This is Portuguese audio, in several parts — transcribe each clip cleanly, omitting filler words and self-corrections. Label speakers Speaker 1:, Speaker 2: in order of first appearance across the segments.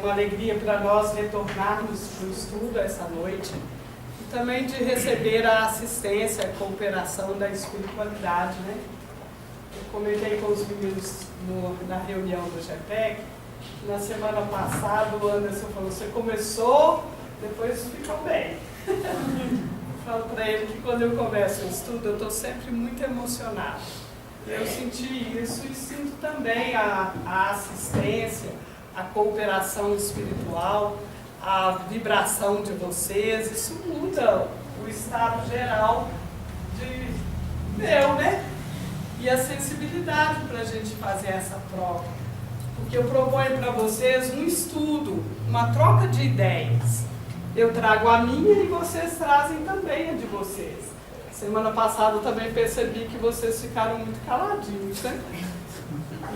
Speaker 1: uma alegria para nós retornarmos para o estudo essa noite e também de receber a assistência, a cooperação da espiritualidade, né? Eu comentei com os meninos na reunião do GEPEC, na semana passada o Anderson falou, você começou, depois ficou bem. Eu falo para ele que quando eu começo o estudo eu estou sempre muito emocionada. Eu senti isso e sinto também a assistência, a cooperação espiritual, a vibração de vocês. Isso muda o estado geral de meu, né? E a sensibilidade para a gente fazer essa prova. Porque eu proponho para vocês um estudo, uma troca de ideias. Eu trago a minha e vocês trazem também a de vocês. Semana passada eu também percebi que vocês ficaram muito caladinhos, né?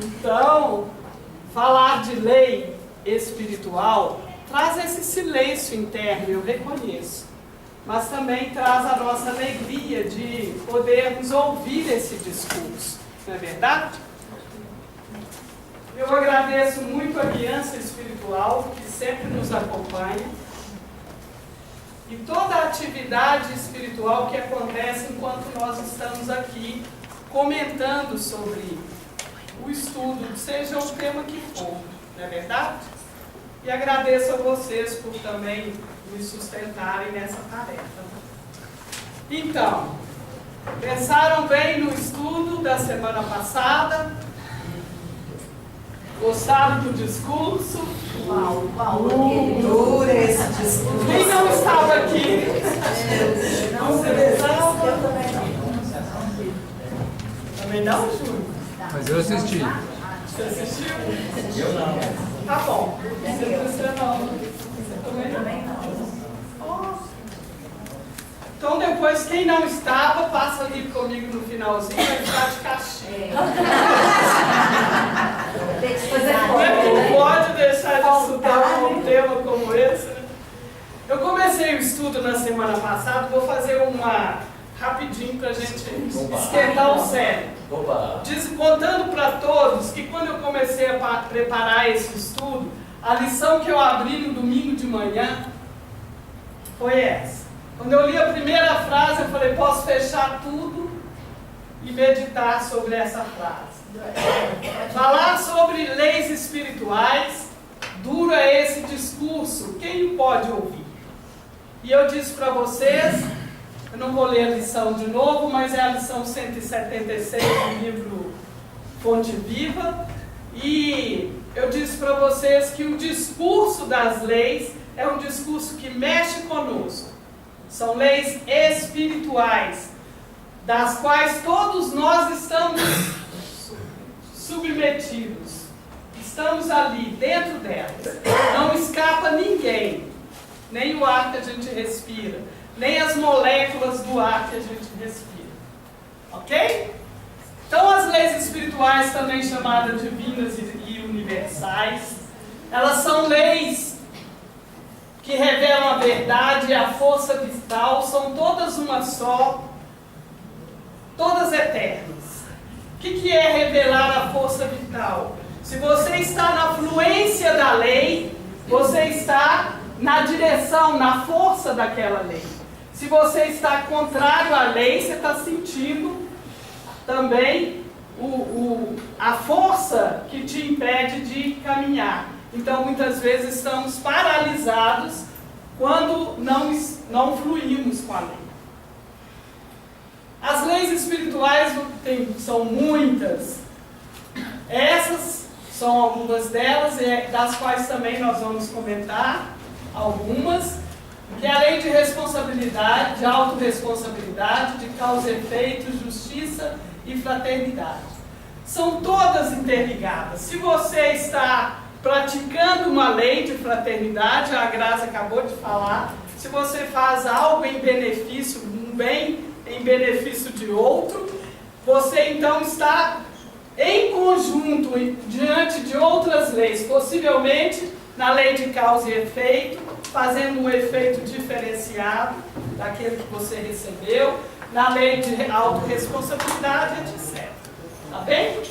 Speaker 1: Então, falar de lei espiritual traz esse silêncio interno, eu reconheço. Mas também traz a nossa alegria de podermos ouvir esse discurso, não é verdade? Eu agradeço muito a guiança espiritual que sempre nos acompanha. E toda a atividade espiritual que acontece enquanto nós estamos aqui comentando sobre o estudo, seja o tema que for, não é verdade? E agradeço a vocês por também me sustentarem nessa tarefa. Então, pensaram bem no estudo da semana passada? Gostaram do discurso?
Speaker 2: Uau, duro esse discurso.
Speaker 1: Quem não estava aqui? Você estava? Também não, Júlio?
Speaker 3: Mas eu assisti.
Speaker 1: Você assistiu?
Speaker 4: Eu não.
Speaker 1: Tá bom. Você não. Você também não? Então depois, quem não estava, passa ali comigo no finalzinho, vai ficar de castigo. Não pode deixar de estudar um tema como esse, né? Eu comecei o estudo na semana passada, vou fazer uma rapidinho para a gente esquentar o cérebro. Contando para todos que quando eu comecei a preparar esse estudo, a lição que eu abri no domingo de manhã foi essa. Quando eu li a primeira frase, eu falei, posso fechar tudo e meditar sobre essa frase. Falar sobre leis espirituais, duro é esse discurso, quem pode ouvir? E eu disse para vocês, eu não vou ler a lição de novo, mas é a lição 176 do livro Fonte Viva, e eu disse para vocês que o discurso das leis é um discurso que mexe conosco. São leis espirituais, das quais todos nós estamos submetidos. Estamos ali, dentro delas. Não escapa ninguém. Nem o ar que a gente respira, nem as moléculas do ar que a gente respira. Ok? Então as leis espirituais, também chamadas divinas e universais, elas são leis que revelam a verdade e a força vital, são todas uma só, todas eternas. O que é revelar a força vital? Se você está na fluência da lei, você está na direção, na força daquela lei. Se você está contrário à lei, você está sentindo também a força que te impede de caminhar. Então, muitas vezes estamos paralisados quando não fluímos com a lei. As leis espirituais são muitas. Essas são algumas delas, das quais também nós vamos comentar algumas, que é a lei de responsabilidade, de autorresponsabilidade, de causa e efeito, justiça e fraternidade. São todas interligadas. Se você está praticando uma lei de fraternidade, a Graça acabou de falar, se você faz algo em benefício, um bem em benefício de outro, você então está em conjunto diante de outras leis, possivelmente na lei de causa e efeito, fazendo um efeito diferenciado daquele que você recebeu, na lei de autorresponsabilidade, etc. Tá bem?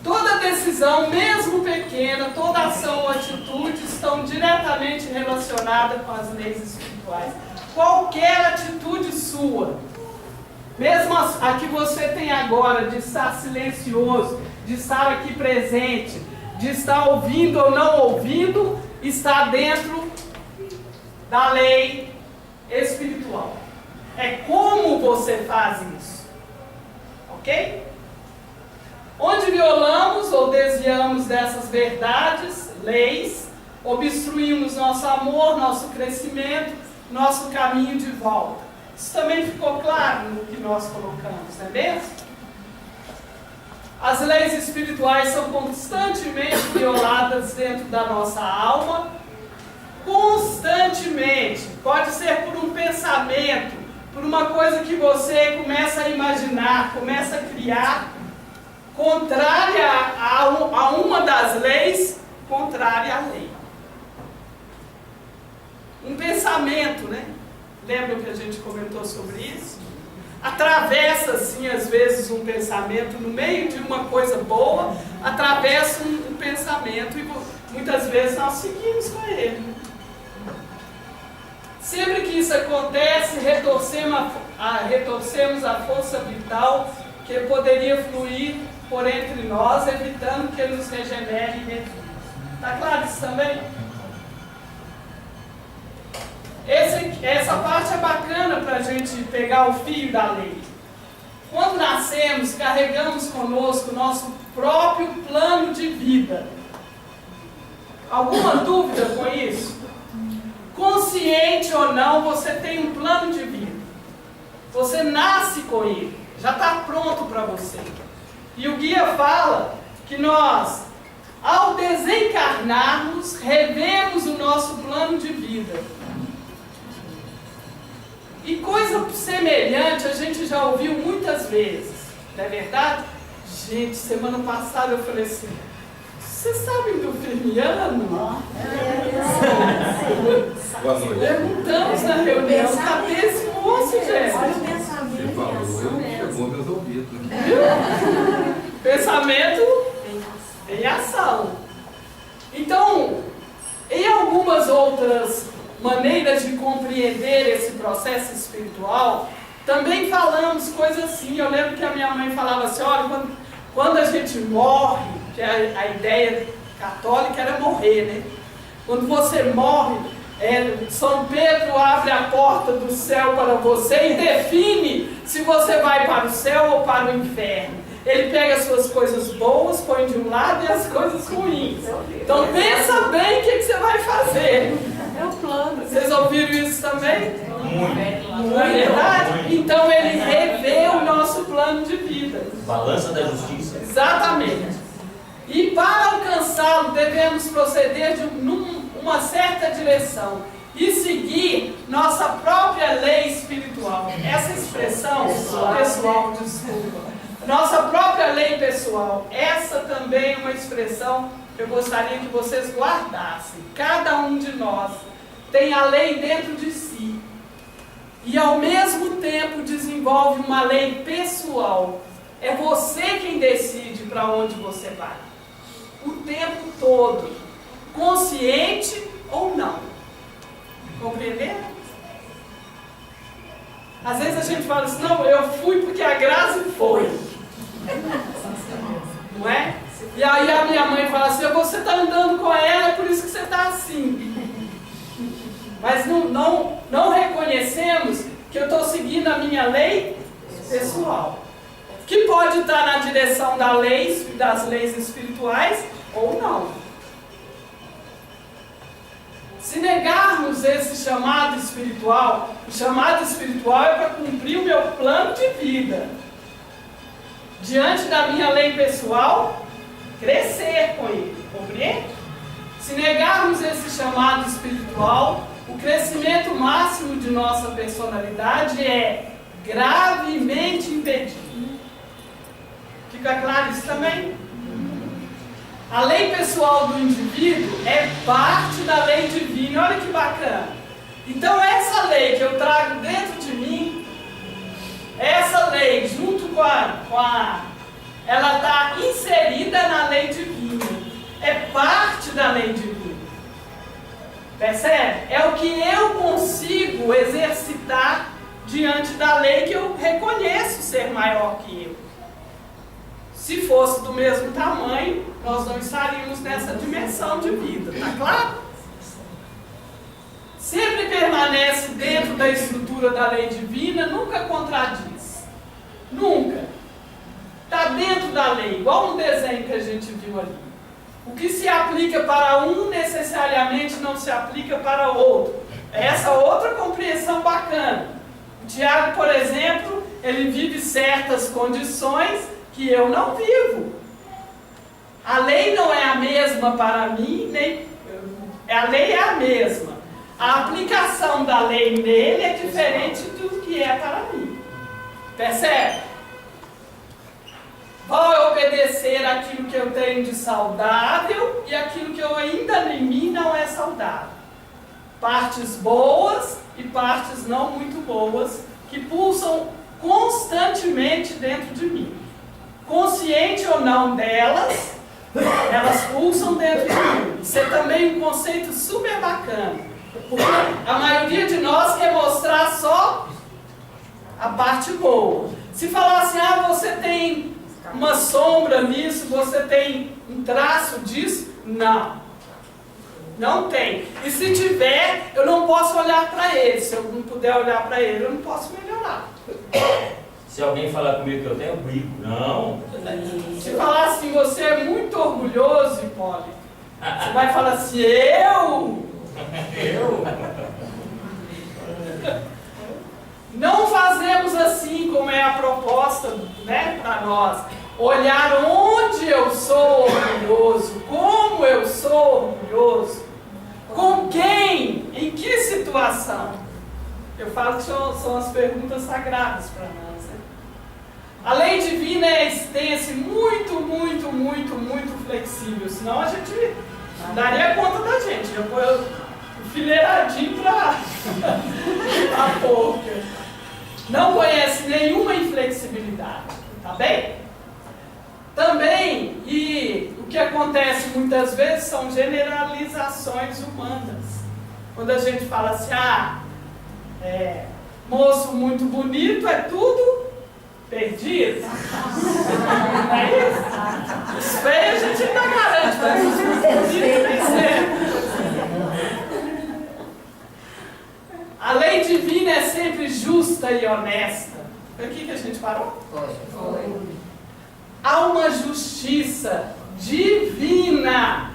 Speaker 1: Toda decisão, mesmo pequena, pequena, toda ação ou atitude estão diretamente relacionadas com as leis espirituais. Qualquer atitude sua, mesmo a que você tem agora, de estar silencioso, de estar aqui presente, de estar ouvindo ou não ouvindo, está dentro da lei espiritual. É como você faz isso, ok? Onde violamos ou desviamos dessas verdades, leis, obstruímos nosso amor, nosso crescimento, nosso caminho de volta. Isso também ficou claro no que nós colocamos, não é mesmo? As leis espirituais são constantemente violadas dentro da nossa alma, constantemente. Pode ser por um pensamento, por uma coisa que você começa a imaginar, começa a criar, contrária a uma das leis, contrária à lei. Um pensamento, né? Lembra que a gente comentou sobre isso? Atravessa, assim, às vezes, um pensamento no meio de uma coisa boa, atravessa um pensamento e muitas vezes nós seguimos com ele. Sempre que isso acontece, retorcemos a força vital que poderia fluir por entre nós, evitando que ele nos regenere e reduz. Está claro isso também? Essa parte é bacana para a gente pegar o fio da lei. Quando nascemos, carregamos conosco o nosso próprio plano de vida. Alguma dúvida com isso? Consciente ou não, você tem um plano de vida. Você nasce com ele, já está pronto para você. E o guia fala que nós, ao desencarnarmos, revemos o nosso plano de vida. E coisa semelhante a gente já ouviu muitas vezes, não é verdade? Gente, semana passada eu falei assim, vocês sabem do Firmiano?
Speaker 3: Boa noite.
Speaker 1: Perguntamos na reunião, cadê esse moço, gente?
Speaker 2: Olha o pensamento.
Speaker 3: Você falou, chegou meus ouvidos.
Speaker 1: Pensamento em ação. Então, em algumas outras maneiras de compreender esse processo espiritual, também falamos coisas assim. Eu lembro que a minha mãe falava assim, olha, quando a gente morre, que a ideia católica era morrer, né? Quando você morre, São Pedro abre a porta do céu para você e define se você vai para o céu ou para o inferno. Ele pega as suas coisas boas, põe de um lado e as coisas ruins. Então pensa bem o que você vai fazer.
Speaker 2: É o plano.
Speaker 1: Vocês ouviram isso também?
Speaker 3: Muito.
Speaker 1: Não é verdade? Então ele revê o nosso plano de vida.
Speaker 4: Balança da justiça.
Speaker 1: Exatamente. E para alcançá-lo devemos proceder numa certa direção e seguir nossa própria lei espiritual. Essa expressão pessoal, desculpa. Nossa própria lei pessoal. Essa também é uma expressão que eu gostaria que vocês guardassem. Cada um de nós tem a lei dentro de si. E ao mesmo tempo desenvolve uma lei pessoal. É você quem decide para onde você vai. O tempo todo. Consciente ou não. Compreenderam? Às vezes a gente fala assim, não, eu fui porque a Grazi foi. Não é? E aí a minha mãe fala assim, você está andando com ela, é por isso que você está assim. Mas não reconhecemos que eu estou seguindo a minha lei pessoal. Que pode estar na direção das leis espirituais ou não. Se negarmos esse chamado espiritual, o chamado espiritual é para cumprir o meu plano de vida. Diante da minha lei pessoal, crescer com ele, compreende? Se negarmos esse chamado espiritual, o crescimento máximo de nossa personalidade é gravemente impedido. Fica claro isso também? A lei pessoal do indivíduo é parte da lei divina. Olha que bacana. Então essa lei que eu trago dentro de mim, essa lei junto ela está inserida na lei divina. É parte lei divina. Percebe? É o que eu consigo exercitar diante da lei que eu reconheço ser maior que eu. Se fosse do mesmo tamanho, nós não estaríamos nessa dimensão de vida, tá claro? Sempre permanece dentro da estrutura da lei divina, nunca contradiz. Nunca. Está dentro da lei, igual no desenho que a gente viu ali. O que se aplica para um, necessariamente não se aplica para o outro. Essa outra compreensão bacana. O Tiago, por exemplo, ele vive certas condições que eu não vivo. A lei não é a mesma para mim, nem a lei é a mesma. A aplicação da lei nele é diferente do que é para mim. Percebe? Vou obedecer aquilo que eu tenho de saudável e aquilo que eu ainda em mim não é saudável. Partes boas e partes não muito boas que pulsam constantemente dentro de mim. Consciente ou não delas, elas pulsam dentro de mim. Isso é também um conceito super bacana. Porque a maioria de nós quer mostrar só a parte boa. Se falar assim, você tem uma sombra nisso, você tem um traço disso, não. Não tem. E se tiver, eu não posso olhar para ele. Se eu não puder olhar para ele, eu não posso melhorar.
Speaker 4: Se alguém falar comigo que eu tenho, eu brigo. Não.
Speaker 1: Se falar assim, você é muito orgulhoso, Hipólito, você vai falar assim, eu? Não fazemos assim como é a proposta, né, para nós. Olhar onde eu sou orgulhoso, como eu sou orgulhoso, com quem, em que situação. Eu falo que são as perguntas sagradas para nós. Né? A lei divina é extensa e muito, muito, muito, muito flexível, senão a gente daria conta da gente. Eu ponho enfileiradinho para a pouca. Não conhece nenhuma inflexibilidade, tá bem? Também, e o que acontece muitas vezes são generalizações humanas. Quando a gente fala assim, moço muito bonito, é tudo perdido. Não é isso? Os feios a gente ainda garante, mas os bonitos nem sempre. A lei divina é sempre justa e honesta. Foi aqui que a gente parou?
Speaker 2: Foi.
Speaker 1: Há uma justiça divina.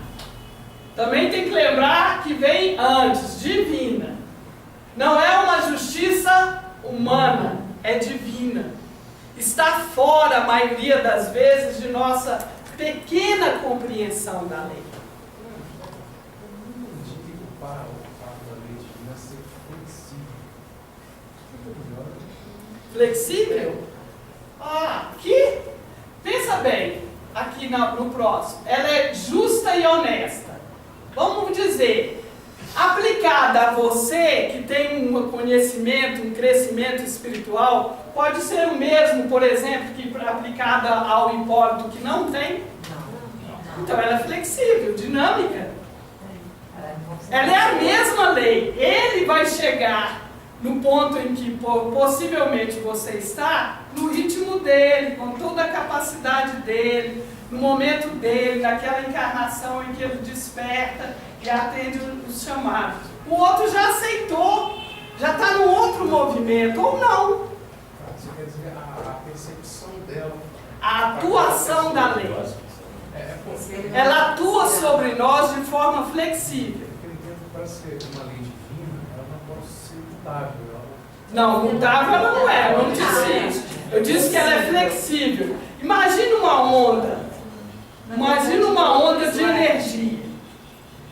Speaker 1: Também tem que lembrar que vem antes, divina. Não é uma justiça humana, é divina. Está fora, a maioria das vezes, de nossa pequena compreensão da lei. Flexível? Aqui, pensa bem, aqui no próximo, ela é justa e honesta. Vamos dizer, aplicada a você que tem um conhecimento, um crescimento espiritual, pode ser o mesmo, por exemplo, que aplicada ao Hipólito que não tem? Então ela é flexível, dinâmica. Ela é a mesma lei. Ele vai chegar no ponto em que possivelmente você está, no ritmo dele, com toda a capacidade dele, no momento dele, naquela encarnação em que ele desperta e atende os chamados. O outro já aceitou, já está no outro movimento, ou não.
Speaker 5: Isso quer dizer a percepção dela.
Speaker 1: A atuação da lei. Ela atua sobre nós de forma flexível.
Speaker 5: Eu entendo que para ser uma lei divina, ela não pode ser mutável.
Speaker 1: Não, mutável ela não é, eu não disse isso. Eu disse que ela é flexível. Imagina uma onda. Imagina uma onda de energia.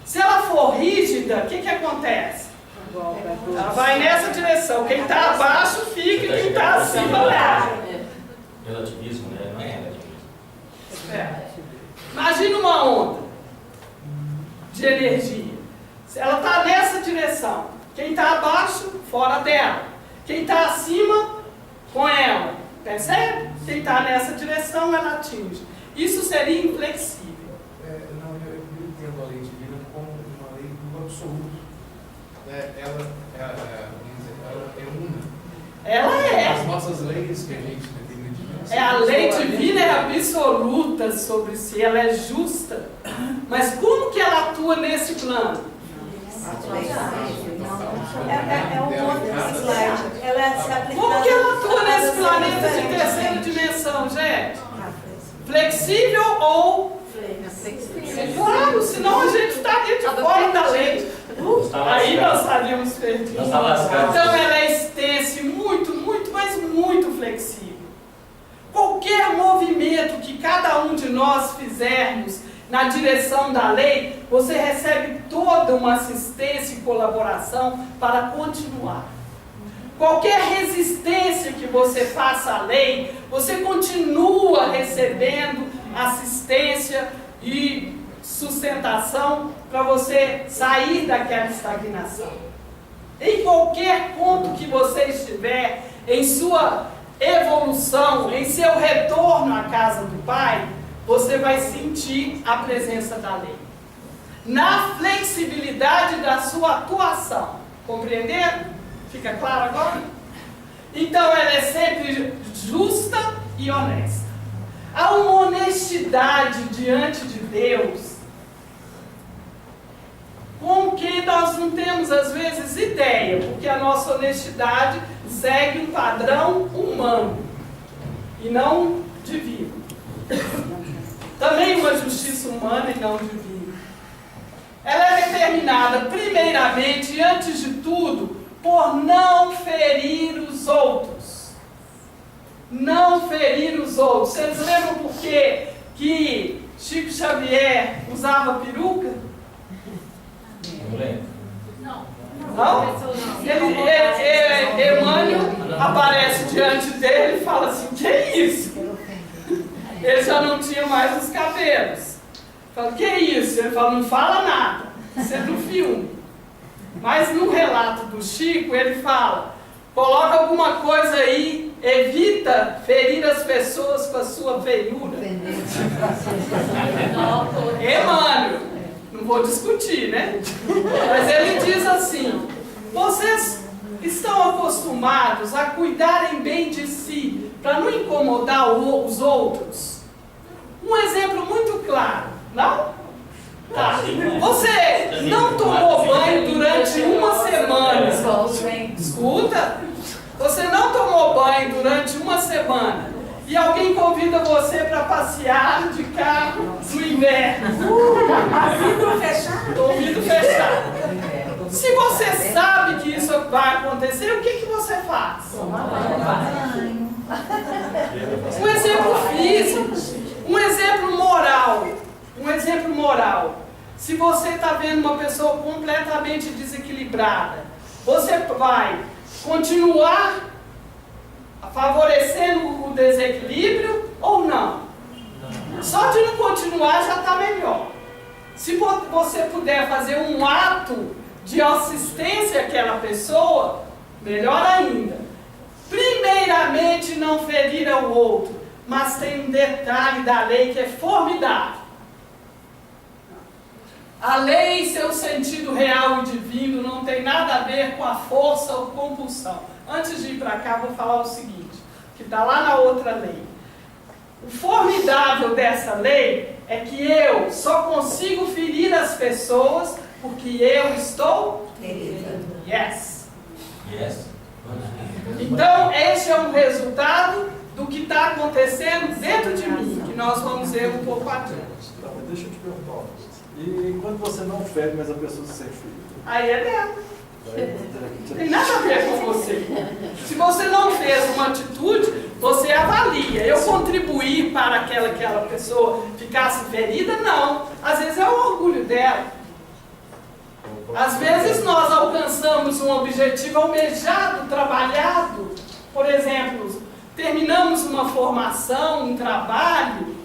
Speaker 1: Se ela for rígida, o que acontece? Ela vai nessa direção. Quem está abaixo fica e quem está acima leva.
Speaker 4: Relativismo, né? Não é relativismo.
Speaker 1: Imagina uma onda de energia. Se ela está nessa direção, quem está abaixo, fora dela. Quem está acima, com ela. Percebe? Quem está nessa direção, ela atinge. Isso seria inflexível.
Speaker 5: Não, eu entendo a lei divina absoluto. Ela é una.
Speaker 1: Ela é.
Speaker 5: As nossas leis que a gente determina de Deus.
Speaker 1: A lei divina é absoluta sobre si, ela é justa. Mas como que ela atua nesse plano?
Speaker 2: É um outro slide. Ela se aplica.
Speaker 1: Como que ela atua nesse planeta de terceira dimensão, gente? Flexível ou... Claro, senão a gente estaria de fora da lei. Aí nós estaríamos perdidos. Então ela é extensa e muito, mas muito flexível. Qualquer movimento que cada um de nós fizermos na direção da lei, você recebe toda uma assistência e colaboração para continuar. Qualquer resistência que você faça à lei, você continua recebendo assistência e sustentação para você sair daquela estagnação. Em qualquer ponto que você estiver, em sua evolução, em seu retorno à casa do Pai, você vai sentir a presença da lei. Na flexibilidade da sua atuação. Compreenderam? Fica claro agora? Então ela é sempre justa e honesta. Há uma honestidade diante de Deus com que nós não temos às vezes ideia, porque a nossa honestidade segue um padrão humano e não divino. Também uma justiça humana e não divina. Ela é determinada primeiramente e antes de tudo por não ferir os outros. Não ferir os outros. Vocês lembram por que Chico Xavier usava peruca?
Speaker 4: Não lembro.
Speaker 1: Não? Emmanuel aparece diante dele e fala assim, que é isso? Ele já não tinha mais os cabelos. Fala, que é isso? Ele fala, não fala nada. Isso é do filme. Mas no relato do Chico, ele fala, coloca alguma coisa aí, evita ferir as pessoas com a sua feiura. Emmanuel, não vou discutir, né? Mas ele diz assim, vocês estão acostumados a cuidarem bem de si, para não incomodar os outros? Um exemplo muito claro, não? Tá. Você não tomou banho durante uma semana. Escuta. Você não tomou banho durante uma semana e alguém convida você para passear de carro no inverno.
Speaker 2: Vidro fechado?
Speaker 1: O vidro fechado. Se você sabe que isso vai acontecer, o que você faz? Um exemplo físico, um exemplo moral. Um exemplo moral. Se você está vendo uma pessoa completamente desequilibrada, você vai continuar favorecendo o desequilíbrio ou não? Só de não continuar já está melhor. Se você puder fazer um ato de assistência àquela pessoa, melhor ainda. Primeiramente, não ferir ao outro, mas tem um detalhe da lei que é formidável. A lei, em seu sentido real e divino, não tem nada a ver com a força ou compulsão. Antes de ir para cá, vou falar o seguinte, que está lá na outra lei. O formidável dessa lei é que eu só consigo ferir as pessoas porque eu estou ferido. Yes.
Speaker 4: Yes.
Speaker 1: Então, este é um resultado do que está acontecendo dentro de mim, que nós vamos ver um pouco adiante.
Speaker 6: Deixa eu te perguntar uma coisa. E quando você não fere, mas a pessoa se sente ferida?
Speaker 1: Aí é dela. Não tem nada a ver com você. Se você não fez uma atitude, você avalia. Eu contribuí para que aquela pessoa ficasse ferida? Não. Às vezes é o orgulho dela. Às vezes nós alcançamos um objetivo almejado, trabalhado. Por exemplo, terminamos uma formação, um trabalho,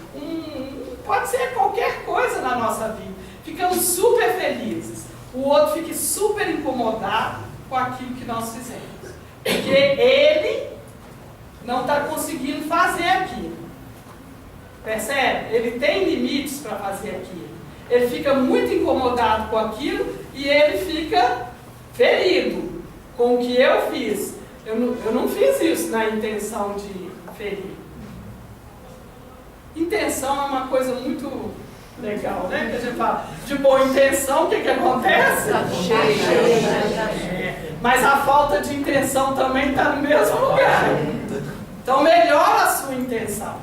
Speaker 1: pode ser qualquer coisa na nossa vida. Ficamos super felizes. O outro fica super incomodado com aquilo que nós fizemos. Porque ele não está conseguindo fazer aquilo. Percebe? Ele tem limites para fazer aquilo. ele fica muito incomodado com aquilo e ele fica ferido com o que eu fiz. Eu não fiz isso na intenção de ferir. Intenção é uma coisa muito legal, né? Que a gente fala de boa intenção, o que acontece? Mas a falta de intenção também está no mesmo lugar. Então melhora a sua intenção.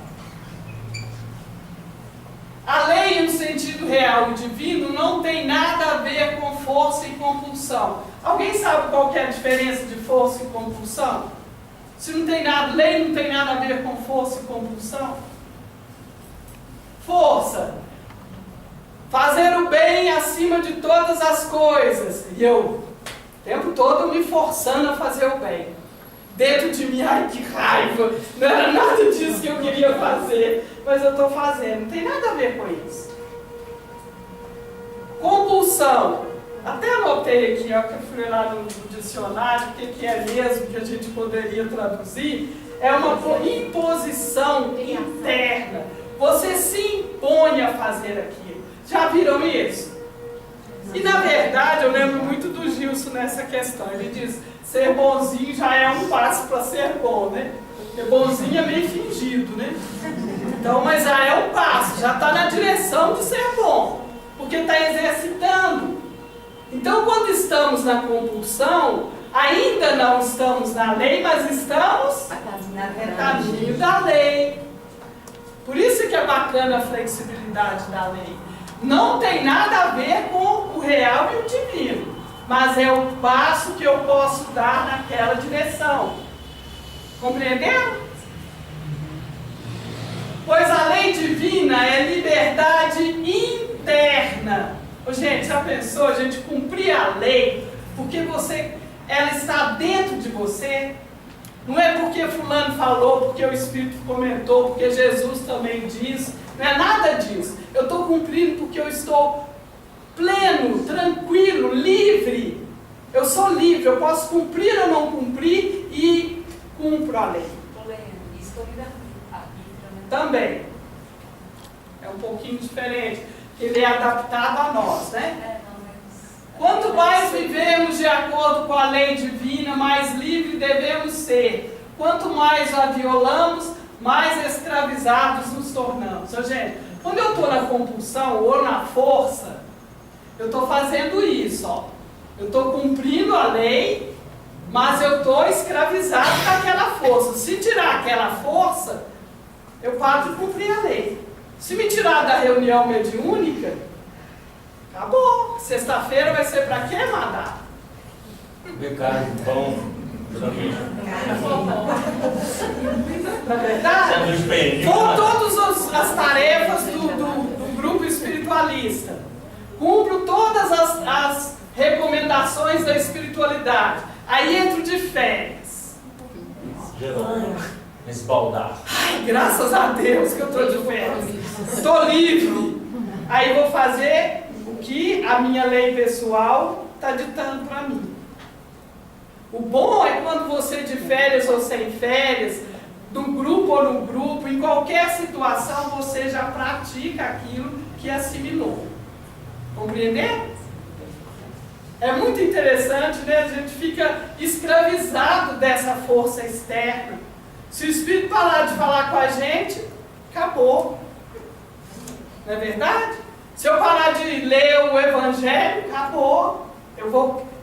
Speaker 1: A lei, no sentido real e divino, não tem nada a ver com força e compulsão. Alguém sabe qual que é a diferença de força e compulsão? Se não tem nada, lei não tem nada a ver com força e compulsão. Força. Fazer o bem acima de todas as coisas. E eu, o tempo todo, me forçando a fazer o bem. Dentro de mim, ai que raiva, não era nada disso que eu queria fazer, mas eu estou fazendo. Não tem nada a ver com isso. Compulsão. Até anotei aqui, ó, que eu fui lá no dicionário, o que é mesmo que a gente poderia traduzir. É uma imposição interna. Você se impõe a fazer aquilo. Já viram isso? E na verdade, eu lembro muito do Gilson nessa questão. Ele diz, ser bonzinho já é um passo para ser bom, né? Porque bonzinho é meio fingido, né? Então, mas já é um passo, já está na direção de ser bom. Porque está exercitando. Então, quando estamos na compulsão, ainda não estamos na lei, mas estamos no caminho da lei. Por isso que é bacana a flexibilidade da lei. Não tem nada a ver com o real e o divino, mas é o passo que eu posso dar naquela direção. Compreenderam? Pois a lei divina é liberdade interna. Ô, gente, já pensou a gente cumprir a lei porque ela está dentro de você? Não é porque fulano falou, porque o Espírito comentou, porque Jesus também diz. Não é nada disso. Eu estou cumprindo porque eu estou pleno, tranquilo, livre. Eu sou livre, eu posso cumprir ou não cumprir e cumpro a lei. Também. É um pouquinho diferente. Ele é adaptado a nós, né? Quanto mais vivemos de acordo com a lei divina, mais livre devemos ser. Quanto mais a violamos, mais escravizados nos tornamos. Ô, gente, quando eu estou na compulsão ou na força, eu estou fazendo isso, ó. Eu estou cumprindo a lei, mas eu estou escravizado com aquela força. Se tirar aquela força, eu paro de cumprir a lei. Se me tirar da reunião mediúnica, acabou. Sexta-feira vai ser para quê, mandar?
Speaker 4: Pecado, pão, também.
Speaker 1: Na verdade, com todas as tarefas do grupo espiritualista. Cumpro todas as recomendações da espiritualidade. Aí entro de férias.
Speaker 4: Resbaldar.
Speaker 1: Ai, graças a Deus que eu estou de férias. Estou livre. Aí vou fazer o que a minha lei pessoal está ditando para mim. O bom é quando você de férias ou sem férias, num grupo ou no grupo, em qualquer situação, você já pratica aquilo que assimilou. Compreendeu? É muito interessante, né? A gente fica escravizado dessa força externa. Se o Espírito parar de falar com a gente, acabou. Não é verdade? Se eu parar de ler o Evangelho, acabou.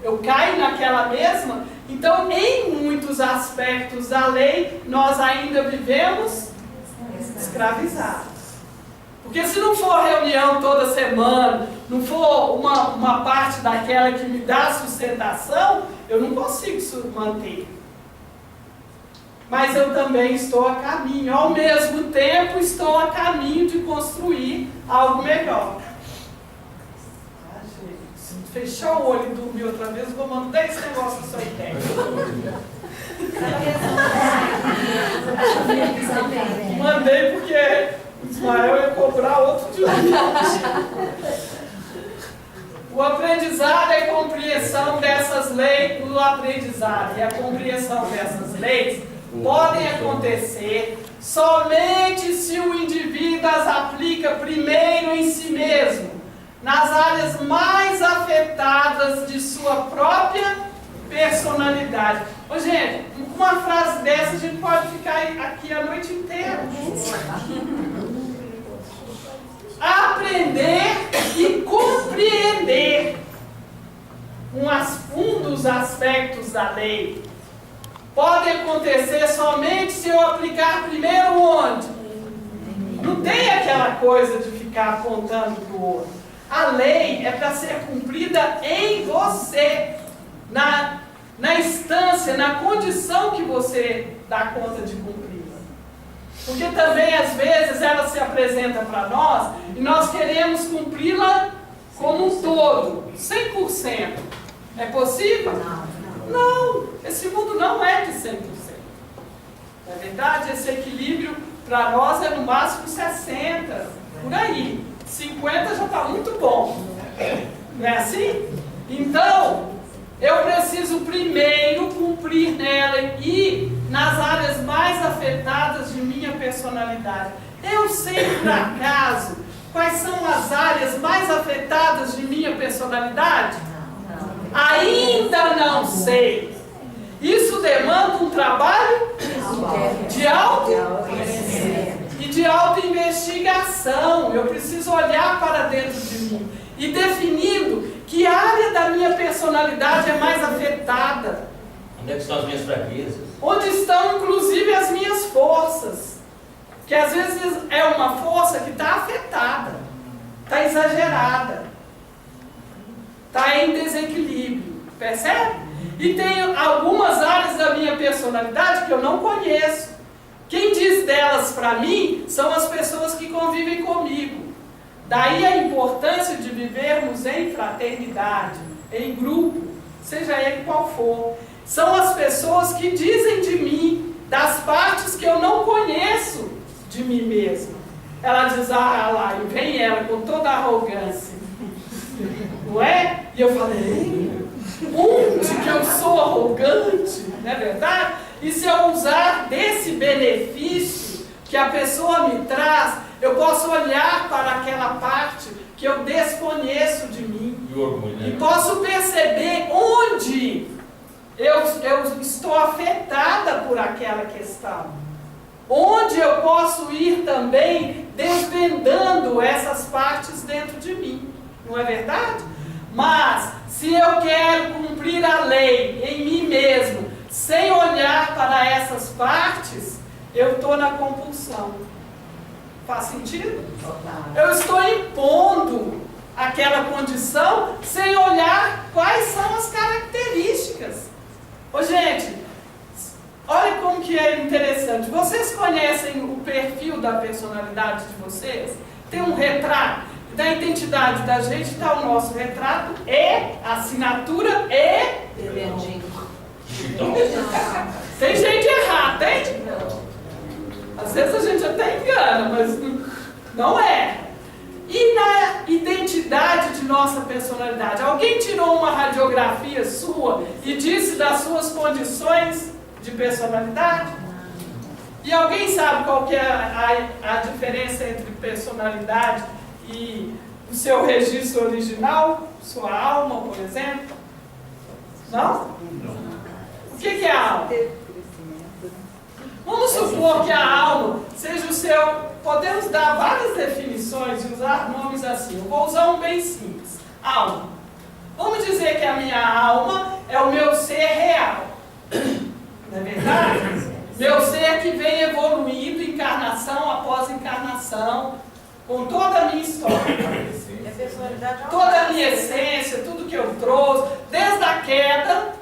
Speaker 1: Eu caio naquela mesma. Então, em muitos aspectos da lei, nós ainda vivemos escravizados. Porque se não for reunião toda semana, não for uma parte daquela que me dá sustentação, eu não consigo manter. Mas eu também estou a caminho, ao mesmo tempo estou a caminho de construir algo melhor. Ah, gente, se fechar o olho e dormir outra vez, eu vou mandar esse negócio na sua ideia. Mandei porque o Ismael ia cobrar outro de mim. O aprendizado é a compreensão dessas leis, o aprendizado e a compreensão dessas leis podem acontecer somente se o indivíduo as aplica primeiro em si mesmo, afetadas de sua própria personalidade. Ô, gente, com uma frase dessa a gente pode ficar aqui a noite inteira. Aprender e compreender um dos aspectos da lei pode acontecer somente se eu aplicar primeiro onde? Não tem aquela coisa de ficar apontando para o outro. A lei é para ser cumprida em você, na instância, na condição que você dá conta de cumpri-la. Porque também, às vezes, ela se apresenta para nós e nós queremos cumpri-la como um todo, 100%. É possível? Não. Esse mundo não é de 100%. Na verdade, esse equilíbrio para nós é no máximo 60%, por aí. 50% já está muito bom. Não é assim? Então, eu preciso primeiro cumprir nela e nas áreas mais afetadas de minha personalidade. Eu sei, por acaso, quais são as áreas mais afetadas de minha personalidade? Ainda não sei. Isso demanda um trabalho de de autoinvestigação. Eu preciso olhar para dentro de mim e definindo que área da minha personalidade é mais afetada.
Speaker 4: Onde é que estão as minhas fraquezas?
Speaker 1: Onde estão, inclusive, as minhas forças. Que às vezes é uma força que está afetada, está exagerada, está em desequilíbrio. Percebe? E tem algumas áreas da minha personalidade que eu não conheço. Quem diz delas para mim são as pessoas que convivem comigo. Daí a importância de vivermos em fraternidade, em grupo, seja ele qual for. São as pessoas que dizem de mim, das partes que eu não conheço de mim mesma. Ela diz, ah lá, e vem ela com toda a arrogância. Não é? E eu falei, onde que eu sou arrogante? Não é verdade? E se eu usar desse benefício que a pessoa me traz, eu posso olhar para aquela parte que eu desconheço de mim.
Speaker 4: E orgulho, né?
Speaker 1: E posso perceber onde eu estou afetada por aquela questão. Onde eu posso ir também desvendando essas partes dentro de mim. Não é verdade? Mas, se eu quero cumprir a lei em mim mesmo, sem olhar para essas partes, eu estou na compulsão. Faz sentido? Eu estou impondo aquela condição sem olhar quais são as características. Ô, gente, olha como que é interessante. Vocês conhecem o perfil da personalidade de vocês? Tem um retrato. Da identidade da gente está o nosso retrato e assinatura e... Tem gente errada, tem? Às vezes a gente até engana, mas não é. E na identidade de nossa personalidade? Alguém tirou uma radiografia sua e disse das suas condições de personalidade? E alguém sabe qual que é a diferença entre personalidade e o seu registro original? Sua alma, por exemplo? Não? O que é a alma? Vamos supor que a alma seja o seu... Podemos dar várias definições e usar nomes assim. Eu vou usar um bem simples. Alma. Vamos dizer que a minha alma é o meu ser real. Não é verdade? Meu ser que vem evoluindo encarnação após encarnação, com toda a minha história. Toda a minha essência, tudo que eu trouxe, desde a queda,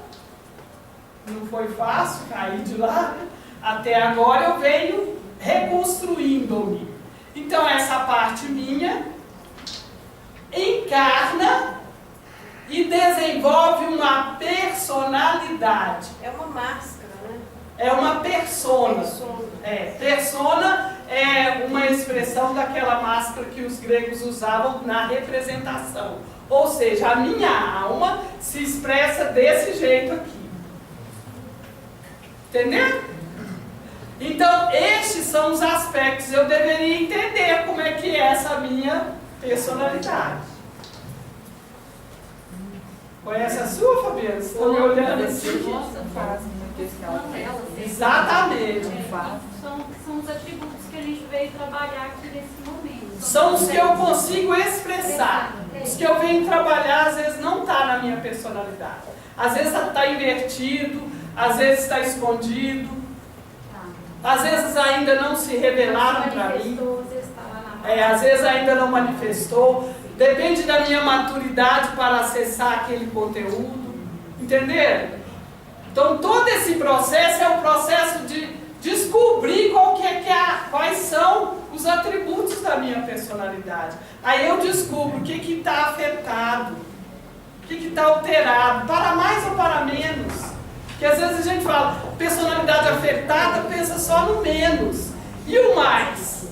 Speaker 1: não foi fácil cair de lá, até agora eu venho reconstruindo-me. Então essa parte minha encarna e desenvolve uma personalidade.
Speaker 2: É uma máscara, né?
Speaker 1: É uma persona. Persona é uma expressão daquela máscara que os gregos usavam na representação. Ou seja, a minha alma se expressa desse jeito aqui. Entendeu? Então, estes são os aspectos. Eu deveria entender como é que é essa minha personalidade. Conhece a sua, Fabiana? Você está me olhando assim? Exatamente.
Speaker 7: São os atributos que a gente veio trabalhar aqui nesse momento.
Speaker 1: São os que eu consigo expressar. Os que eu venho trabalhar, às vezes, não está na minha personalidade. Às vezes está invertido, às vezes está escondido. Às vezes ainda não se revelaram para mim. Às vezes ainda não manifestou. Depende da minha maturidade para acessar aquele conteúdo. Entenderam? Então todo esse processo é o processo de descobrir quais são os atributos da minha personalidade. Aí eu descubro o que está afetado, o que está alterado, para mais ou para menos. Porque às vezes a gente fala, personalidade afetada, pensa só no menos. E o mais?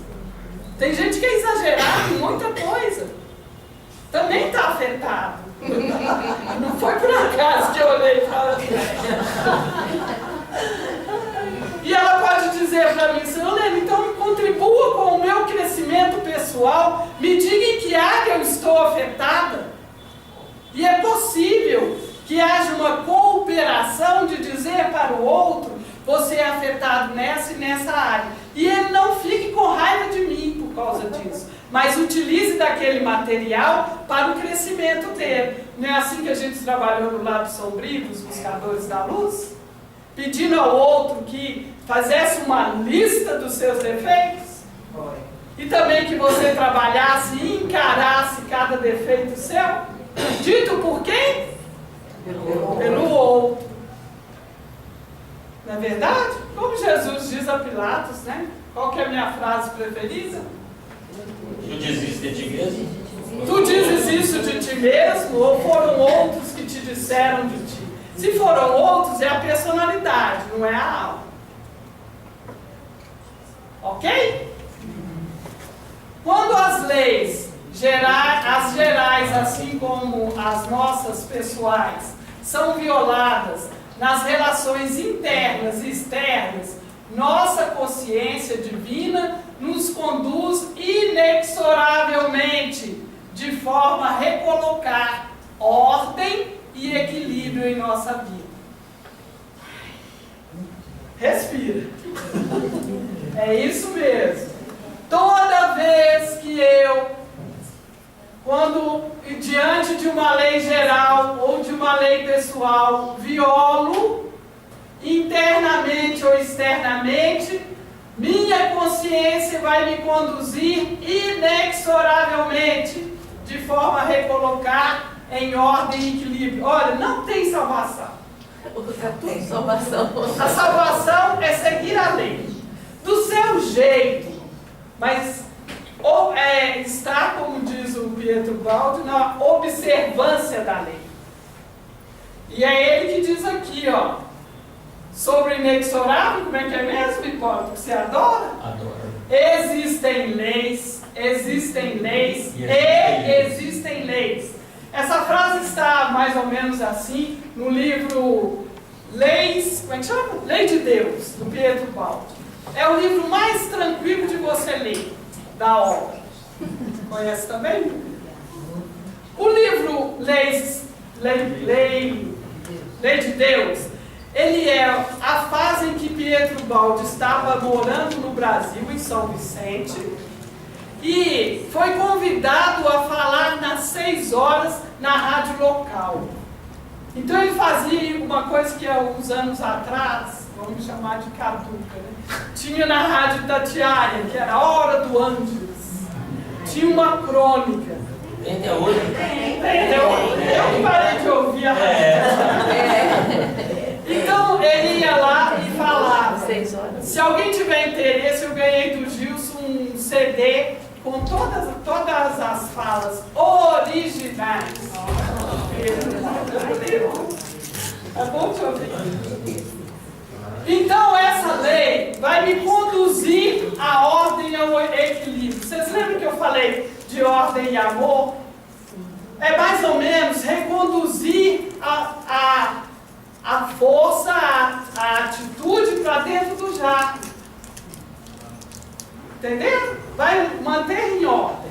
Speaker 1: Tem gente que é exagerado em muita coisa. Também está afetado. Não foi por acaso que eu olhei e falei. E ela pode dizer para mim, Senhor Lênin, então contribua com o meu crescimento pessoal, me diga em que área eu estou afetada. E é possível que haja uma cooperação de dizer para o outro, você é afetado nessa e nessa área. E ele não fique com raiva de mim por causa disso, mas utilize daquele material para o crescimento dele. Não é assim que a gente trabalhou no lado sombrio, dos buscadores da luz? Pedindo ao outro que fizesse uma lista dos seus defeitos? E também que você trabalhasse e encarasse cada defeito seu? Dito por quem? Pelo outro. Não é verdade? Como Jesus diz a Pilatos, né? Qual que é a minha frase preferida?
Speaker 4: Tu dizes isso de ti mesmo?
Speaker 1: Tu dizes isso de ti mesmo ou foram outros que te disseram de ti? Se foram outros, é a personalidade, não é a alma. Ok? Quando as leis as gerais, assim como as nossas pessoais, são violadas nas relações internas e externas, nossa consciência divina nos conduz inexoravelmente de forma a recolocar ordem e equilíbrio em nossa vida. Respira. É isso mesmo. Toda vez que quando diante de uma lei geral ou de uma lei pessoal, violo internamente ou externamente, minha consciência vai me conduzir inexoravelmente de forma a recolocar em ordem e equilíbrio. Olha, não tem salvação. A salvação é seguir a lei do seu jeito, mas está, como diz o Pietro Baldi, na observância da lei. E é ele que diz aqui, ó, sobre o inexorável, como é que é mesmo, Hipólito, que você adora?
Speaker 4: Adoro.
Speaker 1: Existem leis e existem leis. Essa frase está mais ou menos assim no livro Leis, como é que chama? Lei de Deus, do Pietro Baldi. É o livro mais tranquilo de você ler da obra. Conhece também? O livro Lei de Deus, ele é a fase em que Pietro Baldi estava morando no Brasil, em São Vicente, e foi convidado a falar nas 6 horas na rádio local. Então ele fazia uma coisa que há uns anos atrás, vamos chamar de caduca, né? Tinha na rádio Tatiaia, que era a Hora do Ângeles. Tinha uma crônica.
Speaker 4: Tem até hoje?
Speaker 1: Eu parei de ouvir a rádio. Então ele ia lá e falava. Se alguém tiver interesse, eu ganhei do Gilson um CD com todas as falas originais. É bom te ouvir. Então essa lei vai me conduzir à ordem e ao equilíbrio. Vocês lembram que eu falei de ordem e amor? É mais ou menos reconduzir a força, a atitude para dentro do jato. Entendeu? Vai manter em ordem.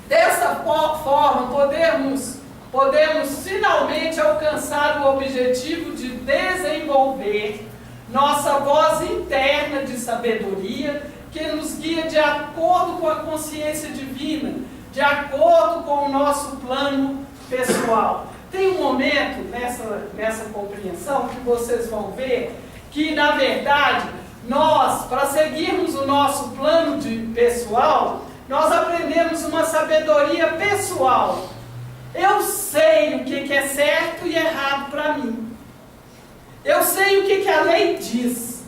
Speaker 1: Dessa forma, podemos podemos finalmente alcançar o objetivo de desenvolver nossa voz interna de sabedoria, que nos guia de acordo com a consciência divina, de acordo com o nosso plano pessoal. Tem um momento nessa compreensão que vocês vão ver que, na verdade, nós, para seguirmos o nosso plano pessoal, nós aprendemos uma sabedoria pessoal. Eu sei o que é certo e errado para mim. Eu sei o que a lei diz.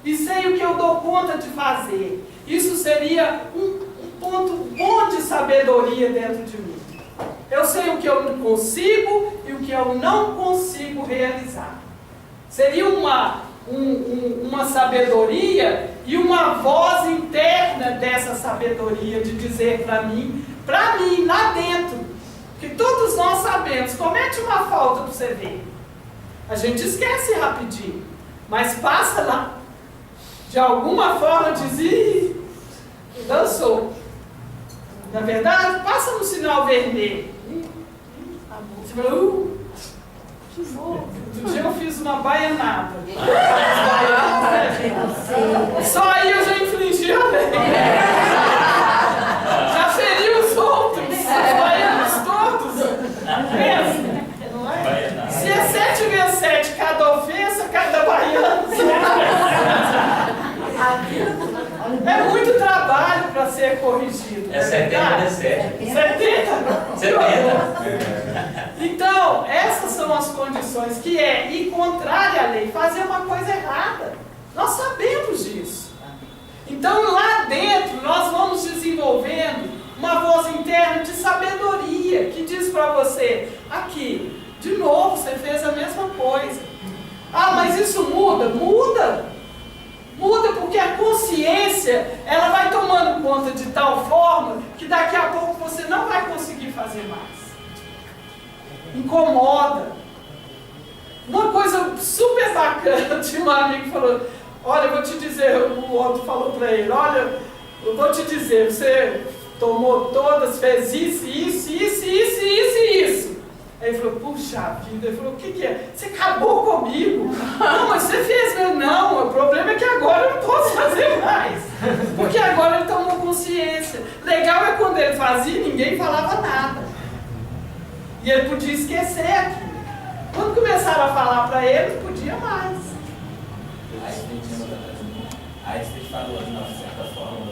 Speaker 1: E sei o que eu dou conta de fazer. Isso seria um ponto bom de sabedoria dentro de mim. Eu sei o que eu consigo e o que eu não consigo realizar. Seria uma sabedoria e uma voz interna dessa sabedoria de dizer para mim, lá dentro, que todos nós sabemos, comete uma falta para você ver. A gente esquece rapidinho, mas passa lá. De alguma forma diz, ih, dançou. Na verdade, passa no sinal vermelho. Você fala, que bom. Outro dia eu fiz uma baianada. Só aí eu já infringi a lei. Já feri os outros, os baianos todos. Pensa, não é? Se é 7 vezes 7 cada ofensa, cada baiano. É muito trabalho para ser corrigido.
Speaker 4: É 70 vezes 7.
Speaker 1: 70? Então, essas são as condições que é ir contrária à lei, fazer uma coisa errada. Nós sabemos disso. Então, lá dentro, nós vamos desenvolvendo uma voz interna de sabedoria que diz para você, aqui, de novo, você fez a mesma coisa. Ah, mas isso muda? Muda! Muda porque a consciência, ela vai tomando conta de tal forma que daqui a pouco você não vai conseguir fazer mais. Incomoda. Uma coisa super bacana, tinha um amigo que falou, olha, eu vou te dizer, o outro falou para ele, olha, eu vou te dizer, você tomou todas, fez isso. Aí ele falou, puxa vida, ele falou, o que é? Você acabou comigo. Não, mas você fez mesmo. Não, o problema é que agora eu não posso fazer mais. Porque agora ele tomou consciência. Legal é quando ele fazia e ninguém falava nada. E ele podia esquecer aquilo. Quando começaram a falar para ele, podia mais.
Speaker 8: Aí você falou de uma certa forma,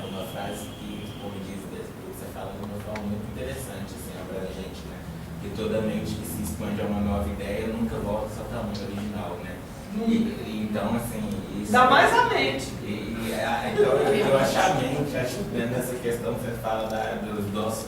Speaker 8: uma frase que, como diz, você fala de uma forma muito interessante, assim, para a gente, né? Que toda mente que se expande a uma nova ideia nunca volta ao seu tamanho original, né? Então, assim... Isso,
Speaker 1: dá mais a mente.
Speaker 8: Então, eu acho a mente, acho que nessa questão que você fala das nossas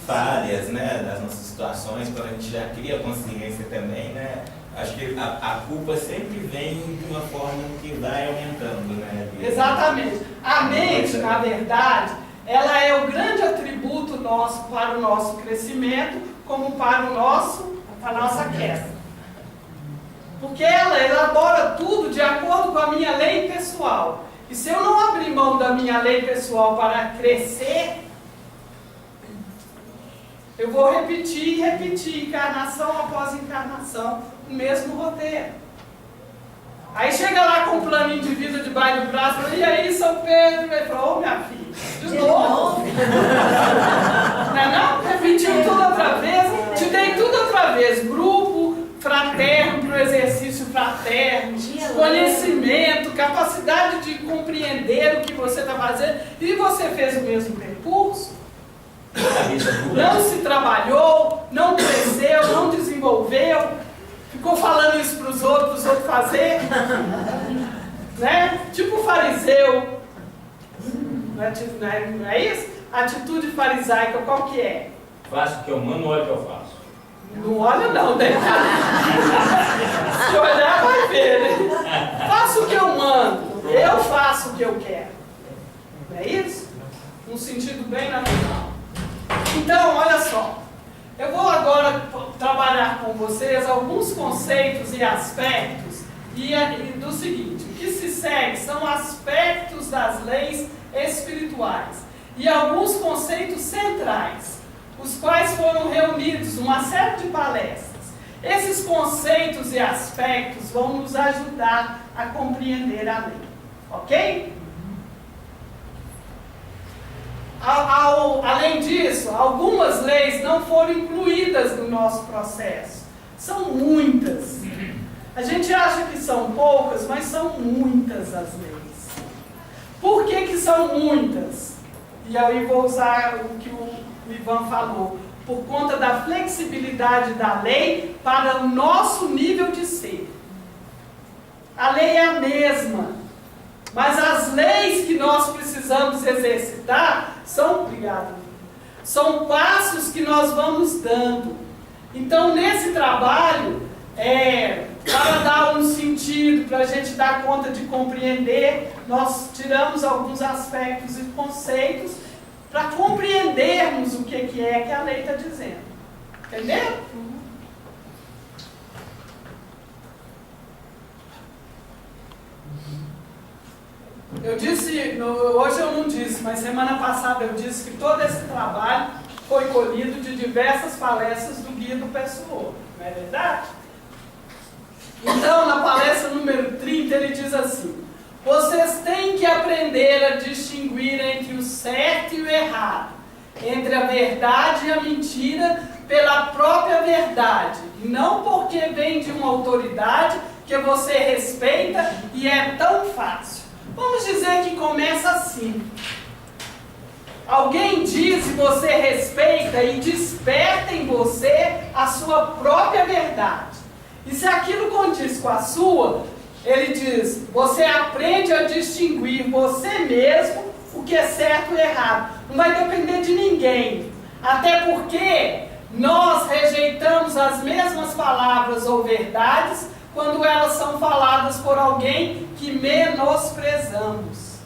Speaker 8: falhas, né? Das nossas situações, quando a gente já cria consciência também, né? Acho que a culpa sempre vem de uma forma que vai aumentando, né?
Speaker 1: Exatamente. A mente, na verdade, ela é o grande atributo nosso para o nosso crescimento, como para a nossa queda. Porque ela elabora tudo de acordo com a minha lei pessoal. E se eu não abrir mão da minha lei pessoal para crescer, eu vou repetir, encarnação após encarnação, o mesmo roteiro. Aí chega lá com um planinho de vida debaixo do braço, e aí São Pedro, ele falou, ô minha filha, de novo? Não? Repetiu tudo outra vez, te dei tudo outra vez, grupo fraterno para o exercício fraterno, conhecimento, capacidade de compreender o que você está fazendo, e você fez o mesmo percurso. Não se trabalhou, não cresceu, não desenvolveu, ficou falando isso para os outros fazer, né? Tipo o fariseu, não é isso? A atitude farisaica qual que é?
Speaker 4: Faço o que eu mando, olha o que eu faço.
Speaker 1: Não olha não, né? Se olhar vai ver, né? Faço o que eu mando, eu faço o que eu quero. Não é isso? Num sentido bem natural. Então, olha só, eu vou agora trabalhar com vocês alguns conceitos e aspectos do seguinte, o que se segue são aspectos das leis espirituais e alguns conceitos centrais, os quais reunidos uma série de palestras. Esses conceitos e aspectos vão nos ajudar a compreender a lei. Ok? Além disso, algumas leis não foram incluídas no nosso processo. São muitas. A gente acha que são poucas, mas são muitas as leis. Por que são muitas? E aí vou usar o que o Ivan falou. Por conta da flexibilidade da lei para o nosso nível de ser. A lei é a mesma. Mas as leis que nós precisamos exercitar são passos que nós vamos dando. Então, nesse trabalho, para dar um sentido, para a gente dar conta de compreender, nós tiramos alguns aspectos e conceitos para compreendermos o que é que a lei está dizendo. Entendeu? Eu disse, hoje eu não disse, mas semana passada eu disse que todo esse trabalho foi colhido de diversas palestras do Guia do Pessoa. Não é verdade? Então, na palestra número 30, ele diz assim: vocês têm que aprender a distinguir entre o certo e o errado, entre a verdade e a mentira, pela própria verdade, e não porque vem de uma autoridade que você respeita e é tão fácil. Vamos dizer que começa assim. Alguém diz e você respeita e desperta em você a sua própria verdade. E se aquilo condiz com a sua, ele diz, você aprende a distinguir você mesmo o que é certo e errado. Não vai depender de ninguém. Até porque nós rejeitamos as mesmas palavras ou verdades quando elas são faladas por alguém que menosprezamos.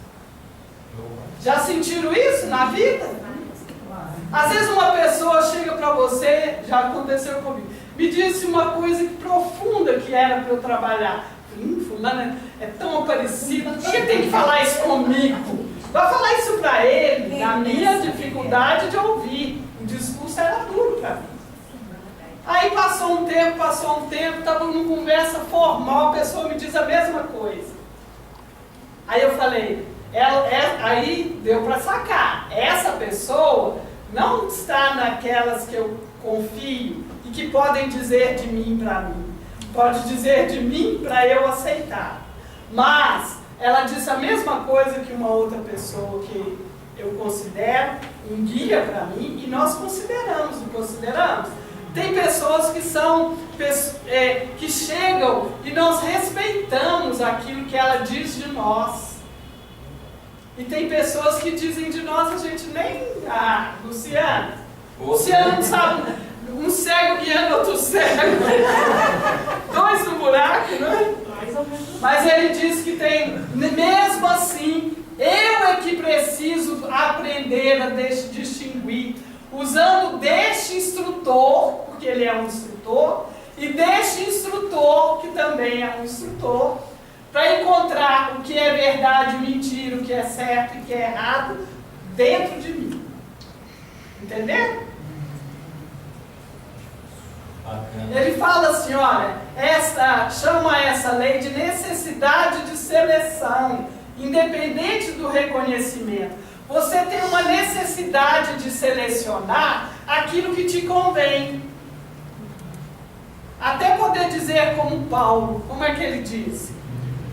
Speaker 1: Já sentiram isso na vida? Às vezes uma pessoa chega para você, já aconteceu comigo, me disse uma coisa profunda que era para eu trabalhar. Fulano é tão parecido, por que tem que falar isso comigo? Vai falar isso para ele, na minha dificuldade de ouvir. O discurso era duro para mim. Aí passou um tempo, estava numa conversa formal, a pessoa me diz a mesma coisa. Aí eu falei, aí deu para sacar, essa pessoa não está naquelas que eu confio e que podem dizer de mim para mim. Pode dizer de mim para eu aceitar. Mas ela disse a mesma coisa que uma outra pessoa que eu considero um guia para mim, e nós consideramos, não consideramos? Tem pessoas que que chegam e nós respeitamos aquilo que ela diz de nós. E tem pessoas que dizem de nós, a gente nem... Ah, Luciano não sabe, um cego guiando outro cego. Dois no buraco, né? Mas ele diz que tem, mesmo assim, eu é que preciso aprender a distinguir, usando deste instrutor, porque ele é um instrutor, e deste instrutor, que também é um instrutor, para encontrar o que é verdade, mentira, o que é certo e o que é errado, dentro de mim. Entendeu? Ele fala assim, olha, chama essa lei de necessidade de seleção, independente do reconhecimento. Você tem uma necessidade de selecionar aquilo que te convém. Até poder dizer como Paulo, como é que ele disse?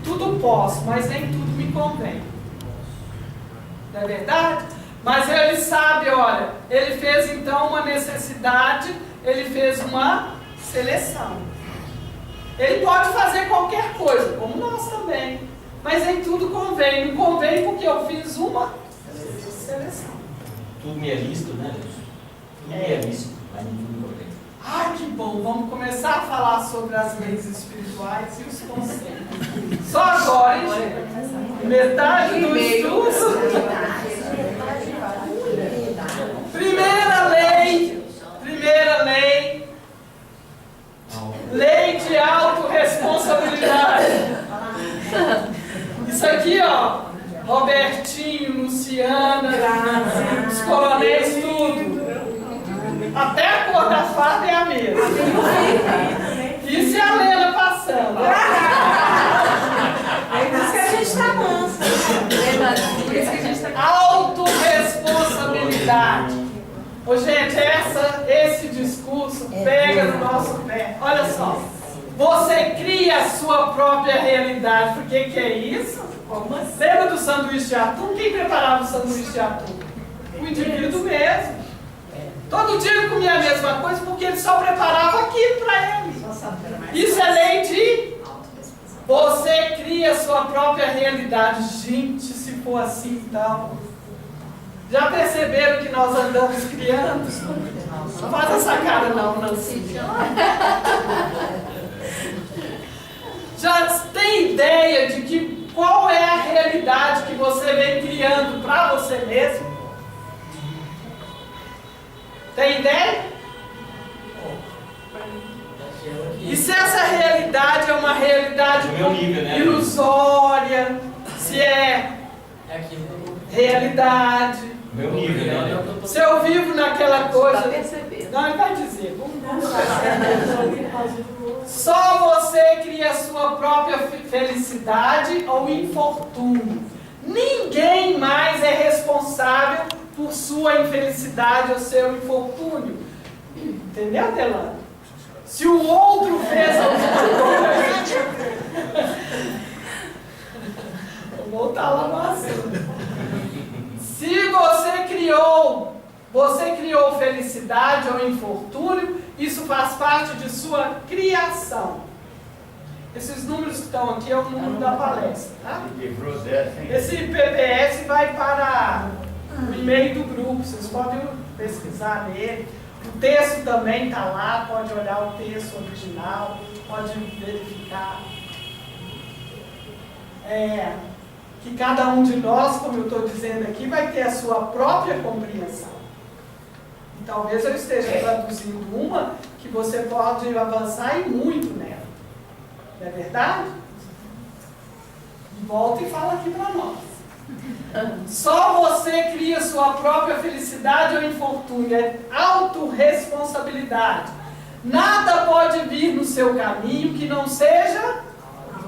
Speaker 1: Tudo posso, mas nem tudo me convém. Não é verdade? Mas ele sabe, olha, ele fez então uma necessidade, ele fez uma seleção. Ele pode fazer qualquer coisa, como nós também. Mas nem tudo convém. Não convém porque eu fiz uma seleção.
Speaker 4: Tudo me é lícito, né, Deus? Tudo me é lícito, mas nem tudo me convém.
Speaker 1: Ai, que bom! Vamos começar a falar sobre as leis espirituais e os conceitos. Só agora, hein, gente? Metade do estudo. Primeira lei. Lei de autorresponsabilidade. Isso aqui, ó. Robertinho, Luciana, os coronéis, tudo. Até a cor da farda é a mesma. Isso é a Lena passando.
Speaker 2: É por isso que a gente está mansa.
Speaker 7: Por isso que a gente está
Speaker 1: Autoresponsabilidade. Ô, gente, esse discurso pega no nosso pé. Olha só. Você cria a sua própria realidade. Por que é isso? Lembra do sanduíche de atum? Quem preparava o sanduíche de atum? O indivíduo mesmo. Todo dia ele comia a mesma coisa porque ele só preparava aquilo para ele. Isso é lei de... Você cria a sua própria realidade. Gente, se for assim então... Já perceberam que nós andamos criando? Não faz essa cara não, Nancy. Já tem ideia de que qual é a realidade que você vem criando para você mesmo? Tem ideia? E se essa realidade é uma realidade ilusória, se é realidade,
Speaker 4: Meu nível, né?
Speaker 1: se eu vivo naquela coisa...
Speaker 2: percebendo.
Speaker 1: Não, ele vai dizer. Só você cria a sua própria felicidade ou infortúnio. Ninguém mais é responsável por sua infelicidade ou seu infortúnio. Entendeu, Delano? Se o outro fez alguma coisa... Vou voltar lá no assunto. Se você criou felicidade ou infortúnio, isso faz parte de sua criação. Esses números que estão aqui é o número da palestra, tá? Esse PPS vai para o e-mail do grupo, vocês podem pesquisar nele. O texto também está lá, pode olhar o texto original, pode verificar. Que cada um de nós, como eu estou dizendo aqui, vai ter a sua própria compreensão. E talvez eu esteja traduzindo uma que você pode avançar e muito nela. Não é verdade? Volta e fala aqui para nós. Só você cria sua própria felicidade ou infortúnio. É autorresponsabilidade. Nada pode vir no seu caminho que não seja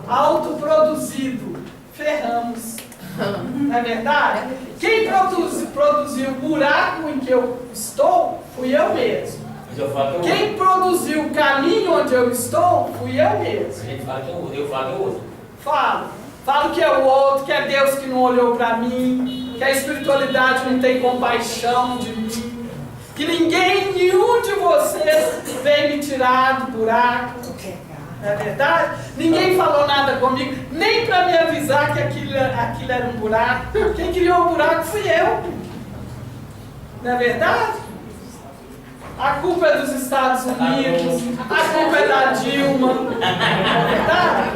Speaker 1: autoproduzido. Ferramos. Não é verdade? Quem produziu o buraco em que eu estou, fui eu mesmo. Quem produziu o caminho onde eu estou, fui eu mesmo.
Speaker 4: A gente fala que é o outro, eu falo que é o outro.
Speaker 1: Falo que é o outro, que é Deus que não olhou para mim, que a espiritualidade não tem compaixão de mim, que nenhum de vocês veio me tirar do buraco. Não é verdade? Ninguém falou nada comigo, nem para me avisar que aquilo era um buraco. Quem criou o buraco fui eu. Não é verdade? A culpa é dos Estados Unidos, a culpa é da Dilma. Não é verdade?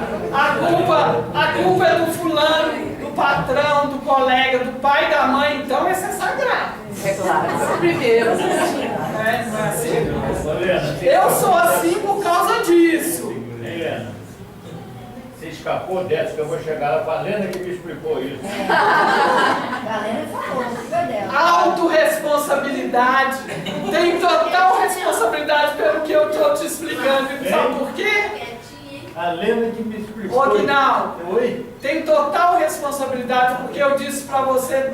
Speaker 1: A culpa é do fulano, do patrão, do colega, do pai e da mãe. Então esse é sagrado.
Speaker 2: É claro, é o primeiro.
Speaker 1: Não é assim? Eu sou assim por causa disso.
Speaker 9: Helena, você escapou dessa, que eu vou chegar lá, a Helena que me explicou isso.
Speaker 2: A Helena falou, fica dela.
Speaker 1: Autorresponsabilidade. Tem total responsabilidade pelo que eu estou te explicando. E sabe por quê?
Speaker 9: A Helena que me explicou.
Speaker 1: Ô, Guinaldo,
Speaker 9: Oi?
Speaker 1: tem total responsabilidade porque eu disse para você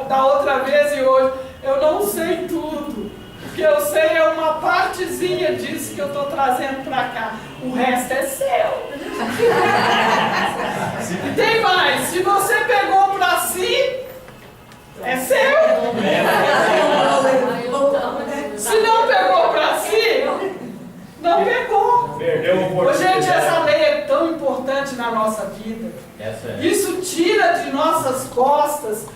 Speaker 1: da outra vez e hoje, eu não sei tudo. O que eu sei é uma partezinha disso que eu estou trazendo para cá. O resto é seu. E tem mais. Se você pegou para si, é seu. Se não pegou para si, não pegou.
Speaker 9: Perdeu a
Speaker 1: Ô,
Speaker 9: oportunidade.
Speaker 1: gente, essa lei é tão importante na nossa vida. Isso tira de nossas costas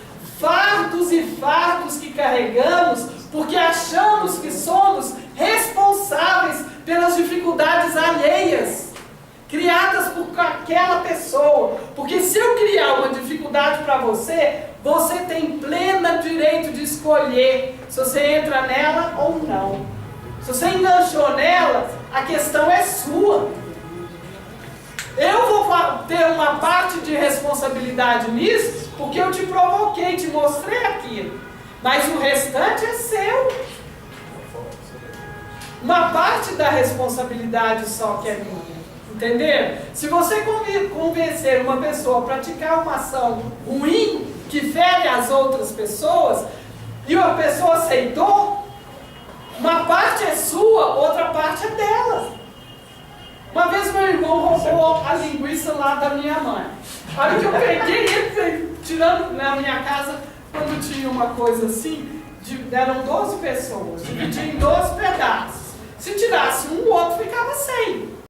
Speaker 1: fardos e fardos que carregamos porque achamos que somos responsáveis pelas dificuldades alheias criadas por aquela pessoa. Porque se eu criar uma dificuldade para você, você tem pleno direito de escolher se você entra nela ou não. Se você enganchou nela, a questão é sua. Eu vou ter uma parte de responsabilidade nisso, porque eu te provoquei, te mostrei aquilo. Mas o restante é seu. uma parte da responsabilidade só que é minha. Entendeu? Se você convencer uma pessoa a praticar uma ação ruim, que fere as outras pessoas, e uma pessoa aceitou, uma parte é sua, outra parte é dela. Uma vez meu irmão roubou a linguiça lá da minha mãe. A hora que eu peguei ele, tirando na minha casa, quando tinha uma coisa assim, deram 12 pessoas, dividia em 12 pedaços. Se tirasse um, o outro ficava sem.